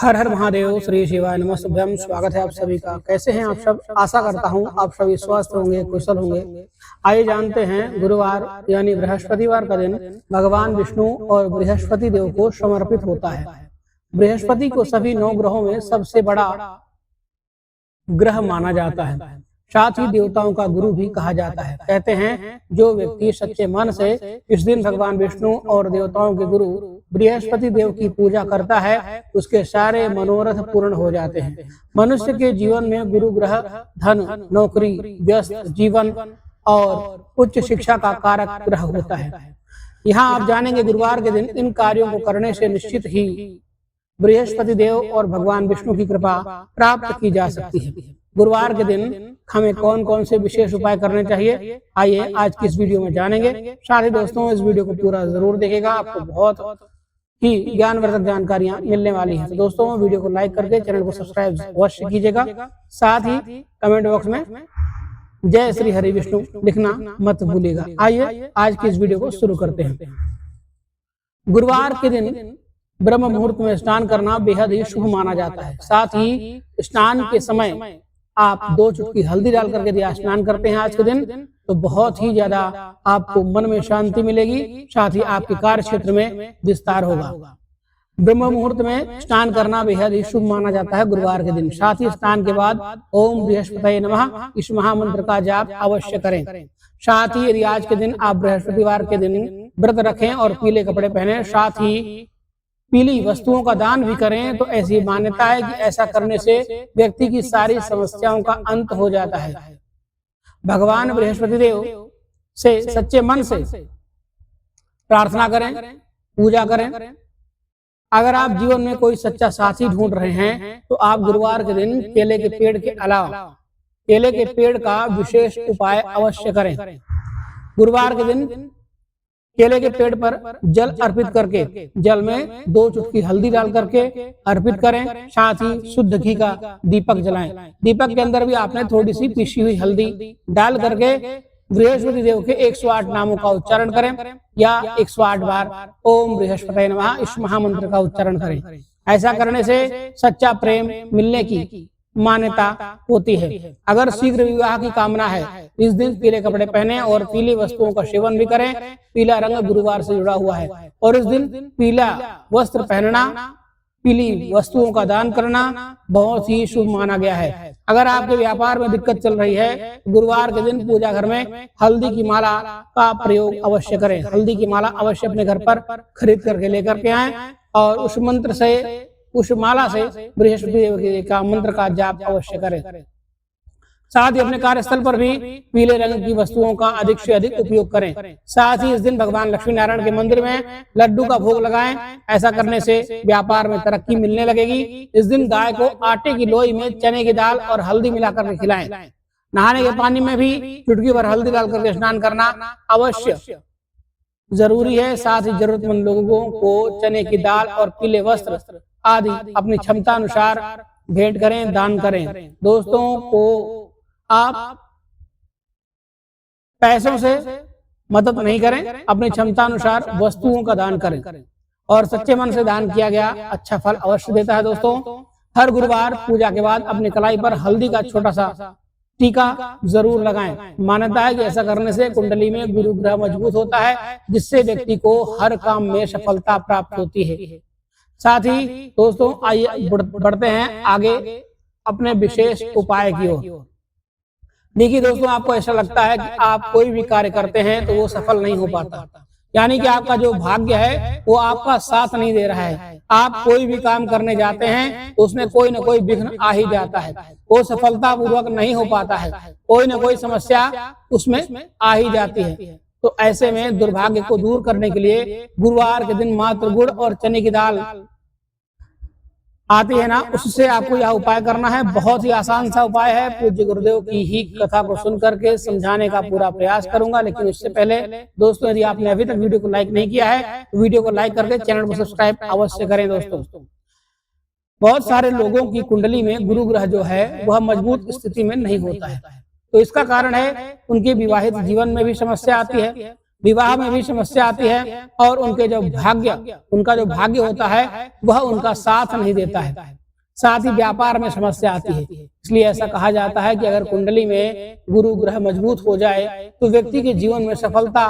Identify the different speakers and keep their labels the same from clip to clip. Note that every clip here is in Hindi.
Speaker 1: हर हर महादेव, श्री शिवाय नमस्तुभ्यम। स्वागत है आप सभी का। कैसे हैं आप सब? आशा करता हूं आप सभी स्वस्थ होंगे, कुशल होंगे। आइए जानते हैं, गुरुवार यानी बृहस्पतिवार का दिन भगवान विष्णु और बृहस्पति देव को समर्पित होता है। बृहस्पति को सभी 9 ग्रहों में सबसे बड़ा ग्रह माना जाता है, साथ ही देवताओं का गुरु भी कहा जाता है। कहते हैं जो व्यक्ति सच्चे मन से इस दिन भगवान विष्णु और देवताओं के गुरु बृहस्पति देव की पूजा करता है, उसके सारे मनोरथ पूर्ण हो जाते हैं। मनुष्य के जीवन में गुरु ग्रह धन, नौकरी, व्यस्त जीवन और उच्च शिक्षा का कारक ग्रह होता है। यहाँ आप जानेंगे गुरुवार के दिन इन कार्यों को करने से निश्चित ही बृहस्पति देव और भगवान विष्णु की कृपा प्राप्त की जा सकती है। गुरुवार के दिन हमें कौन कौन से विशेष उपाय करने चाहिए, आइए आज की इस वीडियो में जानेंगे। साथ ही दोस्तों, इस वीडियो को पूरा जरूर देखिएगा, आपको बहुत ही ज्ञानवर्धक जानकारियां मिलने वाली हैं। तो दोस्तों, वीडियो को लाइक करके चैनल को सब्सक्राइब अवश्य कीजिएगा। साथ ही कमेंट बॉक्स में जय श्री हरि विष्णु लिखना मत भूलिएगा। आइए आज की इस वीडियो को शुरू करते हैं। गुरुवार के दिन ब्रह्म मुहूर्त में स्नान करना बेहद ही शुभ माना जाता है। साथ ही स्नान के समय आप 2 चुटकी हल्दी डाल करके यदि स्नान करते हैं आज के दिन, तो बहुत ही ज्यादा आपको मन में शांति मिलेगी, साथ ही आपके कार्य क्षेत्र में विस्तार होगा। ब्रह्म मुहूर्त में स्नान करना बेहद ही शुभ माना जाता है गुरुवार के दिन। साथ ही स्नान के बाद ओम बृहस्पतये नमः इस महामंत्र का जाप अवश्य करें। साथ ही यदि आज के दिन आप बृहस्पतिवार के दिन व्रत रखें और पीले कपड़े पहने, साथ ही पीली वस्तुओं का दान भी करें, तो ऐसी मान्यता है कि ऐसा करने से व्यक्ति की सारी समस्याओं का अंत हो जाता है। भगवान बृहस्पति देव से सच्चे मन से प्रार्थना करें, पूजा करें। अगर आप जीवन में कोई सच्चा साथी ढूंढ रहे हैं, तो आप गुरुवार के दिन केले के पेड़ के अलावा केले के पेड़ का विशेष उपाय अवश्य करें। गुरुवार के दिन केले के पेड़ पर जल अर्पित करके जल में 2 चुटकी हल्दी डाल करके अर्पित करें। साथ ही शुद्ध घी का दीपक जलाएं। दीपक के अंदर भी आपने थोड़ी सी पिसी हुई हल्दी डाल करके बृहस्पति देव के 108 नामों का उच्चारण करें या 108 बार ओम बृहस्पतये नमः इस महामंत्र का उच्चारण करें। ऐसा करने से सच्चा प्रेम मिलने की मान्यता होती है। अगर शीघ्र विवाह की कामना है, इस दिन पीले कपड़े पहने और पीली वस्तुओं का सेवन भी करें। पीला रंग गुरुवार से जुड़ा हुआ है और इस दिन पीला वस्त्र पहनना, पीली वस्तुओं का दान करना बहुत ही शुभ माना गया है। अगर आपके व्यापार में दिक्कत चल रही है, गुरुवार के दिन पूजा घर में हल्दी की माला का प्रयोग अवश्य करें। हल्दी की माला अवश्य अपने घर पर खरीद करके लेकर के आए और उस मंत्र से, उस माला से बृहस्पति देव का मंत्र का जाप अवश्य करें। साथ ही अपने कार्यस्थल पर भी पीले रंग की वस्तुओं का अधिक से अधिक उपयोग करें। साथ ही इस दिन भगवान लक्ष्मी नारायण के मंदिर में लड्डू का भोग लगाएं। ऐसा करने से व्यापार में तरक्की मिलने लगेगी। इस दिन गाय को आटे की लोई में चने की दाल और हल्दी मिलाकर खिलाएं। नहाने के पानी में भी चुटकी भर हल्दी डाल करके स्नान करना अवश्य जरूरी है। साथ ही जरूरतमंद लोगों को चने की दाल और पीले वस्त्र आदि अपनी क्षमता अनुसार भेंट करें, दान करें। दोस्तों को आप पैसों से मदद नहीं करें, अपनी क्षमता अनुसार वस्तुओं का दान करें और सच्चे मन से दान किया गया अच्छा फल अवश्य देता है। दोस्तों, हर गुरुवार पूजा के बाद अपनी कलाई पर हल्दी का छोटा सा टीका जरूर लगाएं। मान्यता है कि ऐसा करने से कुंडली में गुरु ग्रह मजबूत होता है, जिससे व्यक्ति को हर काम में सफलता प्राप्त होती है। साथ ही दोस्तों, आइए बढ़ते हैं आगे अपने विशेष उपाय की ओर। देखिए दोस्तों, आपको ऐसा लगता है कि आप कोई भी कार्य करते हैं तो वो सफल नहीं हो पाता, यानी कि आपका जो भाग्य है वो आपका साथ नहीं दे रहा है। आप कोई भी काम करने जाते हैं तो उसमें कोई ना कोई विघ्न आ ही जाता है, वो सफलता पूर्वक नहीं हो पाता है, कोई ना कोई समस्या उसमें आ ही जाती है। तो ऐसे में दुर्भाग्य को दूर करने के लिए गुरुवार के दिन मात्र गुड़ और चने की दाल आती है ना, उससे आपको यह उपाय करना है। बहुत ही आसान सा उपाय है। पूज्य गुरुदेव की ही कथा को सुन करके समझाने का पूरा प्रयास करूंगा, लेकिन उससे पहले दोस्तों, यदि आपने अभी तक वीडियो को लाइक नहीं किया है तो वीडियो को लाइक करके चैनल को सब्सक्राइब अवश्य करें। दोस्तों, बहुत सारे लोगों की कुंडली में गुरु ग्रह जो है वह मजबूत स्थिति में नहीं होता है, तो इसका कारण है उनके विवाहित जीवन में भी समस्या आती है। विवाह में भी समस्या आती है और उनका जो भाग्य होता है वह उनका साथ नहीं देता है। साथ ही व्यापार में समस्या आती है। इसलिए ऐसा कहा जाता है कि अगर कुंडली में गुरु ग्रह मजबूत हो जाए तो व्यक्ति के जीवन में सफलता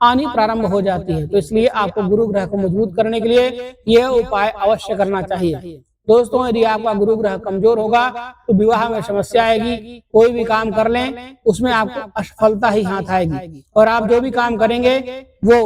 Speaker 1: आनी प्रारंभ हो जाती है। तो इसलिए आपको गुरु ग्रह को मजबूत करने के लिए यह उपाय अवश्य करना चाहिए। दोस्तों, यदि आपका गुरु ग्रह कमजोर होगा तो विवाह में समस्या आएगी। कोई भी काम कर लें उसमें आपको असफलता ही हाथ आएगी और आप जो भी काम करेंगे वो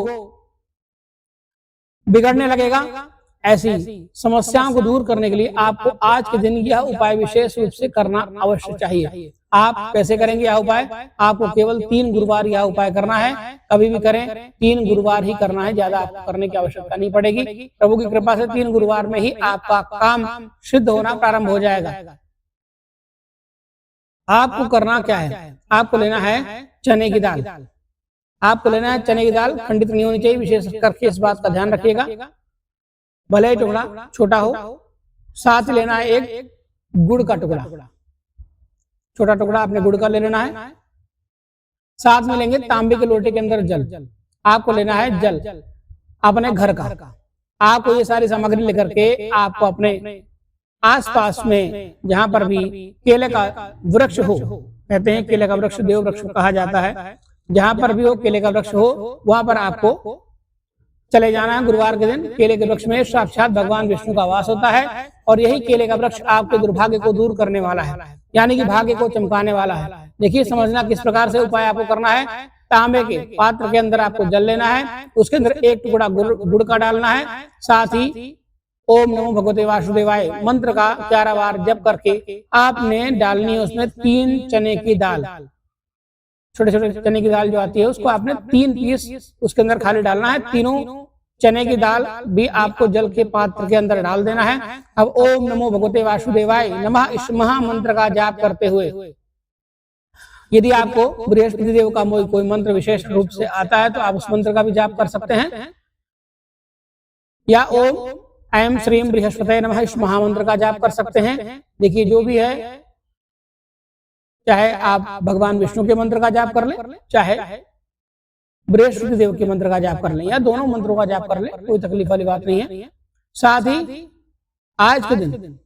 Speaker 1: बिगड़ने लगेगा। ऐसी समस्याओं को दूर करने के लिए आपको आज के दिन यह उपाय विशेष रूप से करना अवश्य चाहिए। आप कैसे करेंगे यह उपाय? आपको केवल 3 गुरुवार यह उपाय करना है। कभी भी करें, 3 गुरुवार ही करना है, ज्यादा आपको करने की आवश्यकता नहीं पड़ेगी। प्रभु की कृपा से 3 गुरुवार में ही आपका काम सिद्ध होना प्रारंभ हो जाएगा। आपको करना क्या है? आपको लेना है चने की दाल। आपको लेना है चने की दाल, खंडित नहीं होनी चाहिए, विशेष करके इस बात का ध्यान रखिएगा। भले ही टुकड़ा छोटा हो। साथ लेना है एक गुड़ का टुकड़ा, छोटा टुकड़ा आपने गुड़ का ले लेना है। साथ में लेंगे तांबे के लोटे के अंदर जल। आपको लेना है जल अपने घर का। आपको ये सारी सामग्री लेकर के आपको अपने आसपास में जहां पर भी केले का वृक्ष हो, कहते हैं केले का वृक्ष देव वृक्ष कहा जाता है, जहां पर भी हो केले का वृक्ष हो वहां पर आपको चले जाना है। गुरुवार के दिन केले के वृक्ष में साक्षात भगवान विष्णु का वास होता है और यही केले का वृक्ष आपके दुर्भाग्य को दूर करने वाला है, यानी कि भाग्य को चमकाने वाला है। देखिए, समझना किस प्रकार से उपाय आपको करना है। तांबे के पात्र के अंदर आपको जल लेना है, उसके अंदर एक टुकड़ा गुड़ का डालना है। साथ ही ओम नमो भगवते वासुदेवाय मंत्र का 11 बार जप करके आपने डालनी है उसमें 3 चने की दाल, छोटे छोटे चने की दाल जो आती है उसको आपने 3 पीस उसके अंदर खाली डालना है। तीनों चने की दाल भी आपको जल के पात्र के अंदर डाल देना है। अब ओम नमो भगवते वासुदेवाय नमः इस महामंत्र का जाप करते हुए, यदि आपको बृहस्पति देव का कोई मंत्र विशेष रूप से आता है तो आप उस मंत्र का भी जाप कर सकते हैं, या ओम ऐं श्रीं बृहस्पतये नमः इस महामंत्र का जाप कर सकते हैं। देखिए, जो भी है, चाहे आप भगवान विष्णु के मंत्र का जाप कर लें, चाहे बृहस्पति देव के मंत्र का जाप कर लें, या दोनों मंत्रों का जाप कर लें, कोई तकलीफ वाली बात नहीं है। साथ ही आज के दिन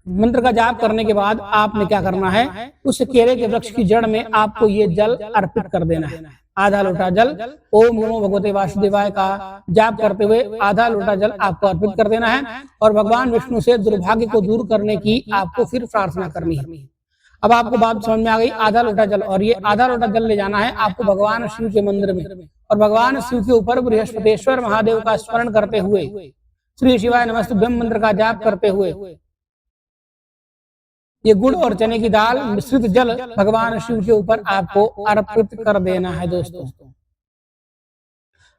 Speaker 1: मंत्र का जाप करने के बाद आपने क्या करना है, उस केले के वृक्ष की जड़ में आपको ये जल अर्पित कर देना है। आधा लोटा जल ओम नमो भगवते वासुदेवाय का जाप करते हुए आधा लोटा जल आपको अर्पित कर देना है और भगवान विष्णु से दुर्भाग्य को दूर करने की आपको फिर प्रार्थना करनी है। अब आपको बात समझ में आ गई। आधा लोटा जल, और ये आधा लोटा जल ले जाना है आपको भगवान शिव के मंदिर में और भगवान शिव के ऊपर बृहस्पतेश्वर महादेव का स्मरण करते हुए श्री शिवाय नमस्तुभ्यं मंत्र का जाप करते हुए ये गुड़ और चने की दाल मिश्रित जल भगवान शिव के ऊपर आपको अर्पित कर देना है। दोस्तों,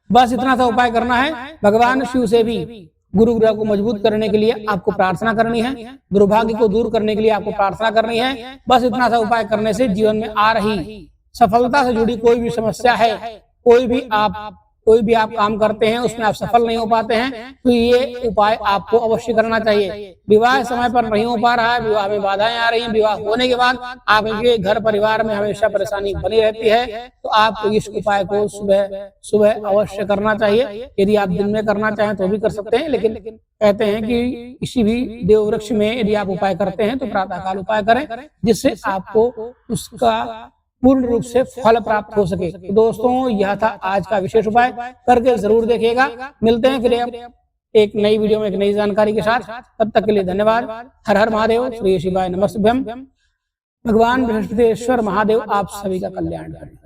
Speaker 1: बस इतना सा उपाय करना है। भगवान शिव से भी गुरु ग्रह को मजबूत करने के लिए आपको प्रार्थना करनी है, दुर्भाग्य को दूर करने के लिए आपको प्रार्थना करनी है। बस इतना सा उपाय करने से जीवन में आ रही सफलता से जुड़ी कोई भी समस्या है, कोई भी आप काम करते हैं उसमें आप सफल नहीं हो पाते हैं, तो ये उपाय आपको अवश्य करना चाहिए। विवाह समय पर नहीं हो पा रहा है, विवाह में बाधाएं आ रही हैं, विवाह होने के बाद आपके घर परिवार में हमेशा परेशानी बनी रहती है, तो आपको इस उपाय को सुबह अवश्य करना चाहिए। यदि आप दिन में करना चाहें तो भी कर सकते हैं, लेकिन कहते हैं कि किसी भी देव वृक्ष में यदि आप उपाय करते हैं तो प्रातःकाल उपाय करें, जिससे आपको उसका पूर्ण रूप से फल प्राप्त हो सके। तो दोस्तों, यह था आज का विशेष उपाय, करके जरूर देखिएगा। मिलते हैं फिर एक नई वीडियो में एक नई जानकारी के साथ। तब तक के लिए धन्यवाद। हर हर महादेव। श्री शिवाय नमस्तुभ्यं। भगवान बृहस्पतिश्वर महादेव आप सभी का कल्याण करें।